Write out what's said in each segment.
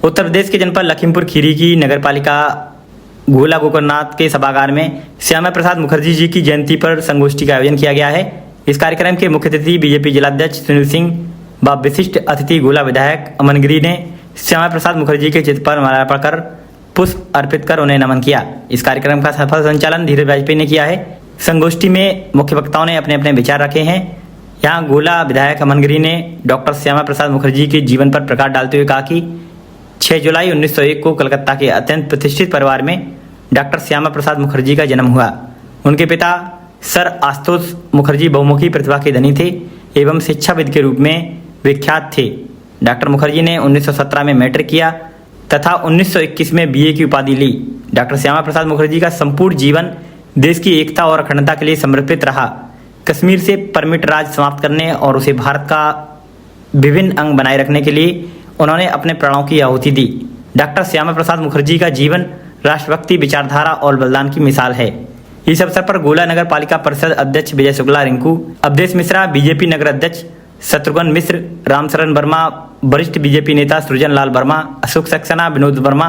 उत्तर प्रदेश के जनपद लखीमपुर खीरी की नगरपालिका गोला गोकर्णनाथ के सभागार में श्यामा प्रसाद मुखर्जी जी की जयंती पर संगोष्ठी का आयोजन किया गया है। इस कार्यक्रम के मुख्य अतिथि बीजेपी जिलाध्यक्ष सुनील सिंह व विशिष्ट अतिथि गोला विधायक अमन गिरी ने श्यामा प्रसाद मुखर्जी के चित्र पर माल्यार्पण कर पुष्प अर्पित कर उन्हें नमन किया। इस कार्यक्रम का सफल संचालन धीरज वाजपेयी ने किया है। संगोष्ठी में मुख्य वक्ताओं ने अपने अपने विचार रखे हैं। यहाँ गोला विधायक अमन गिरी ने डॉक्टर श्यामा प्रसाद मुखर्जी के जीवन पर प्रकाश डालते हुए कहा कि 6 जुलाई 1901 को कलकत्ता के अत्यंत प्रतिष्ठित परिवार में डॉक्टर श्यामा प्रसाद मुखर्जी का जन्म हुआ। उनके पिता सर आशुतोष मुखर्जी बहुमुखी प्रतिभा के धनी थे एवं शिक्षाविद के रूप में विख्यात थे। डॉक्टर मुखर्जी ने 1917 में मैट्रिक किया तथा 1921 में बीए की उपाधि ली। डॉक्टर श्यामा प्रसाद मुखर्जी का संपूर्ण जीवन देश की एकता और अखंडता के लिए समर्पित रहा। कश्मीर से परमिट राज समाप्त करने और उसे भारत का विभिन्न अंग बनाए रखने के लिए उन्होंने अपने प्राणों की आहुति दी। डॉक्टर श्यामा प्रसाद मुखर्जी का जीवन राष्ट्रभक्ति, विचारधारा और बलिदान की मिसाल है। इस अवसर पर गोला नगर पालिका परिषद अध्यक्ष विजय शुक्ला रिंकू, अवधेश मिश्रा, बीजेपी नगर अध्यक्ष शत्रुघ्न मिश्र, रामशरण वर्मा, वरिष्ठ बीजेपी नेता सृजन लाल वर्मा, अशोक सक्सेना, विनोद वर्मा,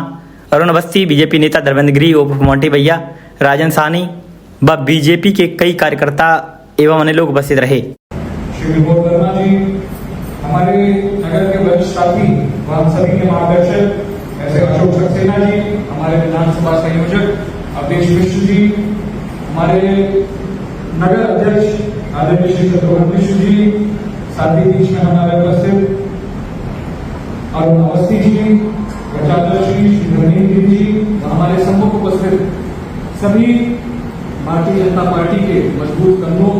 अरुण अवस्थी, बीजेपी नेता धर्मेंद्र गिरी, उर्फ मोंटी भैया, राजन साहनी व बीजेपी के कई कार्यकर्ता एवं अन्य लोग उपस्थित रहे। श्री विनोद वर्मा जी, हमारे नगर के वरिष्ठ साथी व हम सभी के मार्गदर्शक ऐसे अशोक सक्सेना जी, हमारे विधानसभा संयोजक अवधेश मिश्र जी, हमारे नगर अध्यक्ष आदरणीय श्री शत्रुघ्न मिश्र जी, साथ ही बीच में हमारे उपस्थित अरुण अवस्थी जी, प्रचारदर्शी श्री धर्मेंद्र जी, हमारे सम्मुख उपस्थित सभी भारतीय जनता पार्टी के मजबूत कंधों,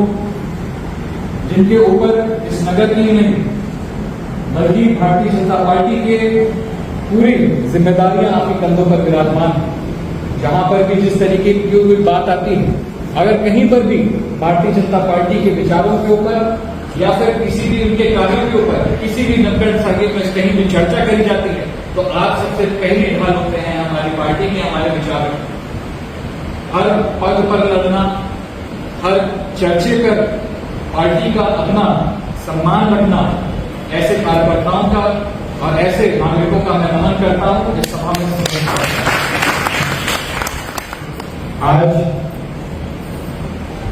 जिनके ऊपर इस नगर की नहीं बल्कि भारतीय जनता पार्टी के पूरी जिम्मेदारियां आपके कंधों पर विराजमान है। जहां पर भी जिस तरीके की कोई बात आती है, अगर कहीं पर भी भारतीय जनता पार्टी के विचारों के ऊपर या फिर किसी भी उनके कार्यों के ऊपर किसी भी नुक्कड़ संगीत में कहीं भी चर्चा करी जाती है तो आप सबसे पहले ढाल होते हैं हमारी पार्टी के, हमारे विचारों। हर पद पर लड़ना, हर चर्चे पर पार्टी का अपना सम्मान रखना, ऐसे कार्यकर्ताओं का और ऐसे नागरिकों का मैं नमन करता हूं इस सभा में। आज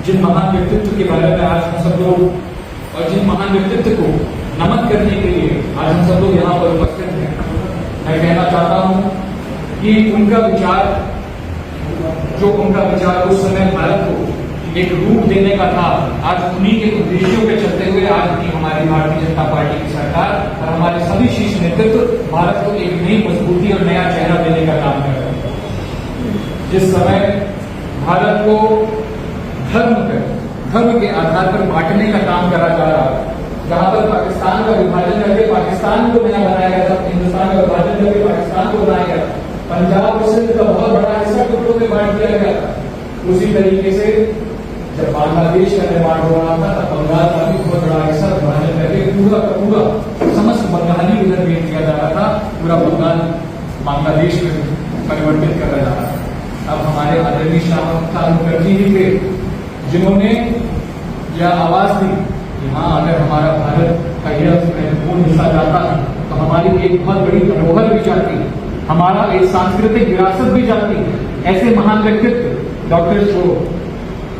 जिन महान व्यक्तित्व के बारे में आज हम सब लोग और जिन महान व्यक्तित्व को नमन करने के लिए आज हम सब लोग यहाँ पर उपस्थित हैं, मैं कहना चाहता हूं कि उनका विचार उस समय भारत को एक रूप देने का था, आज उन्हीं के उद्देश्यों पे चलते हुए आज भी हमारी भारतीय जनता पार्टी की सरकार और हमारे सभी शीर्ष नेतृत्व भारत को एक नई मजबूती और नया चेहरा देने का काम कर रहे हैं। जिस समय भारत को धर्म के आधार पर बांटने का काम करा जा रहा है, जहां पर पाकिस्तान का विभाजन करके पाकिस्तान को नया बनाया गया था, हिंदुस्तान का विभाजन करके पाकिस्तान को बनाया गया था, पंजाब और सिंध का बहुत बड़ा हिस्सा टुकड़ों में बांट दिया गया था। उसी तरीके से जब बांग्लादेश का निर्माण हो रहा था तब बंगाल का भी बहुत बड़ा हिस्सा विभाजन करके पूरा का पूरा समस्त बंगाली उधर भेज दिया जा रहा था, पूरा बंगाल बांग्लादेश में परिवर्तित कर रहा था। अब हमारे आदरणीय श्यामा प्रसाद मुखर्जी जी थे जिन्होंने यह आवाज दी कि हाँ, अगर हमारा भारत का यह महत्वपूर्ण हिस्सा जाता है तो हमारी एक बहुत बड़ी धरोहर भी जाती है, हमारा एक सांस्कृतिक विरासत भी जाती है। ऐसे महान व्यक्तित्व डॉक्टर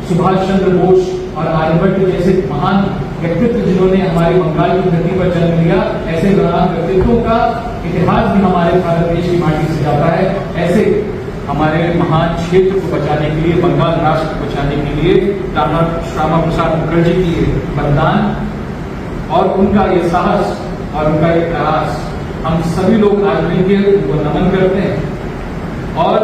सुभाष चंद्र बोस और आर्यभट्ट जैसे महान व्यक्तित्व जिन्होंने हमारे बंगाल की धरती पर जन्म लिया, ऐसे महान व्यक्तित्वों का इतिहास भी हमारे भारत देश की माटी से जाता है। ऐसे हमारे महान क्षेत्र को बचाने के लिए, बंगाल राष्ट्र को बचाने के लिए डॉक्टर श्यामा प्रसाद मुखर्जी की बलिदान और उनका ये साहस और उनका ये प्रयास हम सभी लोग आज मिलकर उनको नमन करते हैं और